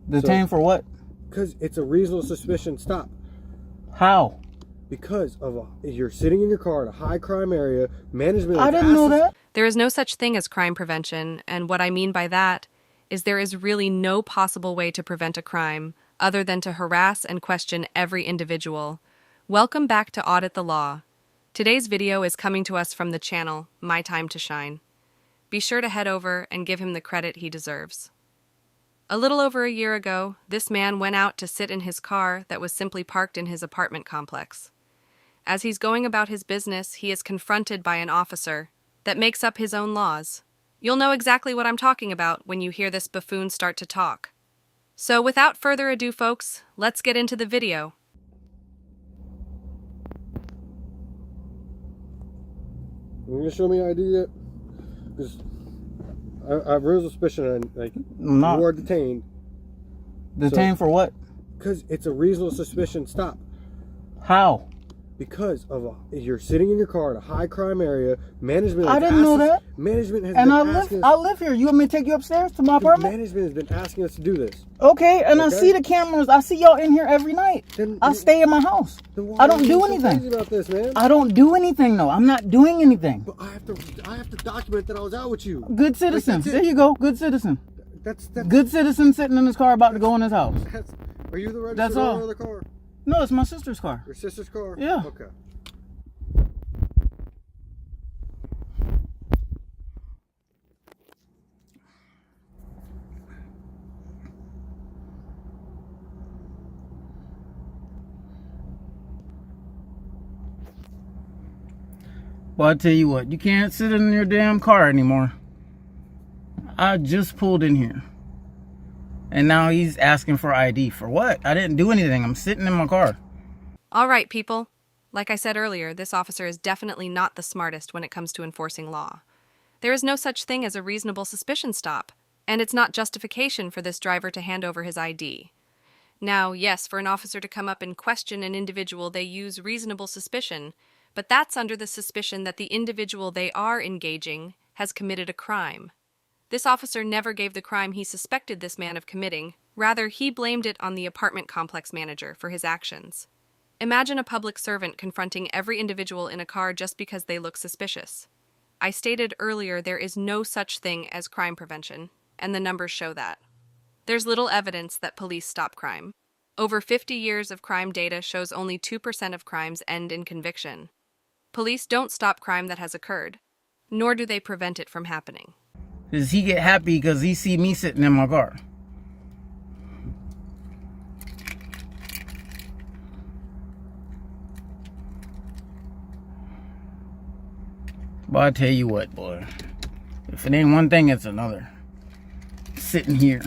Detained for what? Because it's a reasonable suspicion stop. How? Because of you're sitting in your car in a high crime area. Management. I didn't know that. There is no such thing as crime prevention, and what I mean by that is there is really no possible way to prevent a crime other than to harass and question every individual. Welcome back to Audit the Law. Today's video is coming to us from the channel My Time to Shine. Be sure to head over and give him the credit he deserves. A little over a year ago, this man went out to sit in his car that was simply parked in his apartment complex. As he's going about his business, he is confronted by an officer that makes up his own laws. You'll know exactly what I'm talking about when you hear this buffoon start to talk. So without further ado, folks, let's get into the video. You gonna show me ID yet? Because I have real suspicion you are detained. Detained for what? Because it's a reasonable suspicion stop. How? Because of you're sitting in your car in a high crime area. Management. I didn't know that. Management has and been I live here. You want me to take you upstairs to my apartment? Management has been asking us to do this. Okay, and I see the cameras. I see y'all in here every night. I stay in my house. I don't do anything. Crazy about this, man. I don't do anything, though. I'm not doing anything. But I have to document that I was out with you. Good citizen. There you go. Good citizen. That's good citizen sitting in his car about to go in his house. Are you the registered owner of the car? No, it's my sister's car. Your sister's car? Yeah. Okay. Well, I tell you what, you can't sit in your damn car anymore. I just pulled in here. And now he's asking for ID. For what? I didn't do anything. I'm sitting in my car. All right, people. Like I said earlier, this officer is definitely not the smartest when it comes to enforcing law. There is no such thing as a reasonable suspicion stop, and it's not justification for this driver to hand over his ID. Now, yes, for an officer to come up and question an individual, they use reasonable suspicion, but that's under the suspicion that the individual they are engaging has committed a crime. This officer never gave the crime he suspected this man of committing. Rather, he blamed it on the apartment complex manager for his actions. Imagine a public servant confronting every individual in a car just because they look suspicious. I stated earlier there is no such thing as crime prevention, and the numbers show that. There's little evidence that police stop crime. Over 50 years of crime data shows only 2% of crimes end in conviction. Police don't stop crime that has occurred, nor do they prevent it from happening. Does he get happy because he see me sitting in my car? But I tell you what, boy. If it ain't one thing, it's another. Sitting here.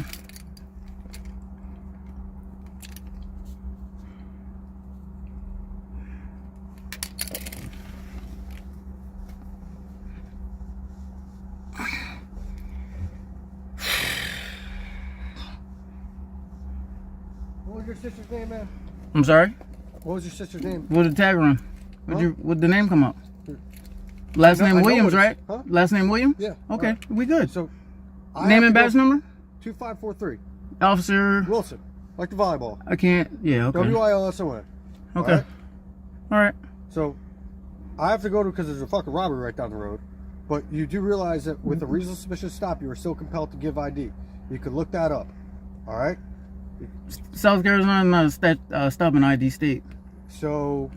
What was your sister's name, man? I'm sorry? What was your sister's name? What did the tag run? Would the name come up? Last name Williams, right? Huh? Last name Williams? Yeah. Okay, right. we good. So, name and badge number? 2543. Officer Wilson. Like the volleyball. I can't. Yeah, okay. WILSON. Okay. All right. So, I have to go to because there's a fucking robbery right down the road. But you do realize that with a reasonable suspicious stop, you are still compelled to give ID. You could look that up. All right? South Carolina is not a stubborn ID state. So,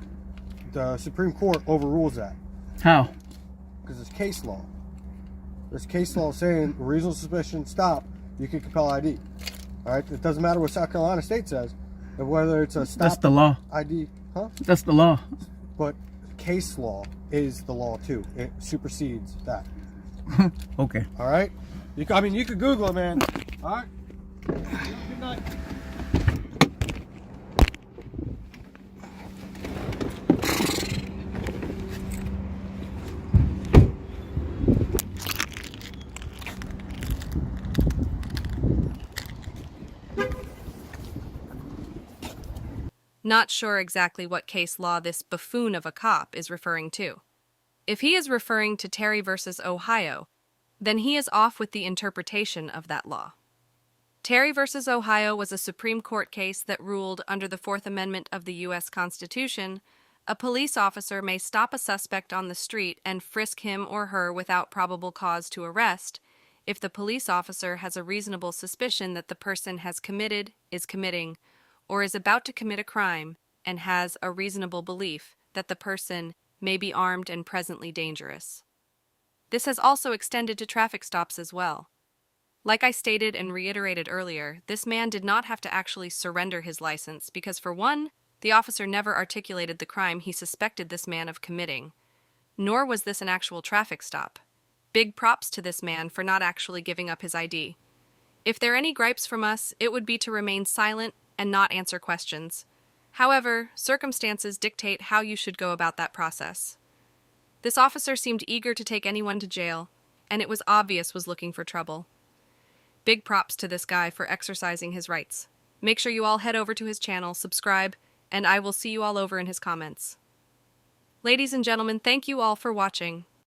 the Supreme Court overrules that. How? Because it's case law. There's case law saying reasonable suspicion stop, you can compel ID. All right? It doesn't matter what South Carolina state says, and whether it's a stop. That's the law. ID, huh? That's the law. But case law is the law too. It supersedes that. Okay. All right? You could Google it, man. All right? Good night. Not sure exactly what case law this buffoon of a cop is referring to. If he is referring to Terry versus Ohio, then he is off with the interpretation of that law. Terry versus Ohio was a Supreme Court case that ruled under the Fourth Amendment of the U.S. Constitution, a police officer may stop a suspect on the street and frisk him or her without probable cause to arrest if the police officer has a reasonable suspicion that the person has committed, is committing, or is about to commit a crime and has a reasonable belief that the person may be armed and presently dangerous. This has also extended to traffic stops as well. Like I stated and reiterated earlier, this man did not have to actually surrender his license because, for one, the officer never articulated the crime he suspected this man of committing, nor was this an actual traffic stop. Big props to this man for not actually giving up his ID. If there are any gripes from us, it would be to remain silent and not answer questions. However, circumstances dictate how you should go about that process. This officer seemed eager to take anyone to jail, and it was obvious was looking for trouble. Big props to this guy for exercising his rights. Make sure you all head over to his channel, subscribe, and I will see you all over in his comments. Ladies and gentlemen, thank you all for watching.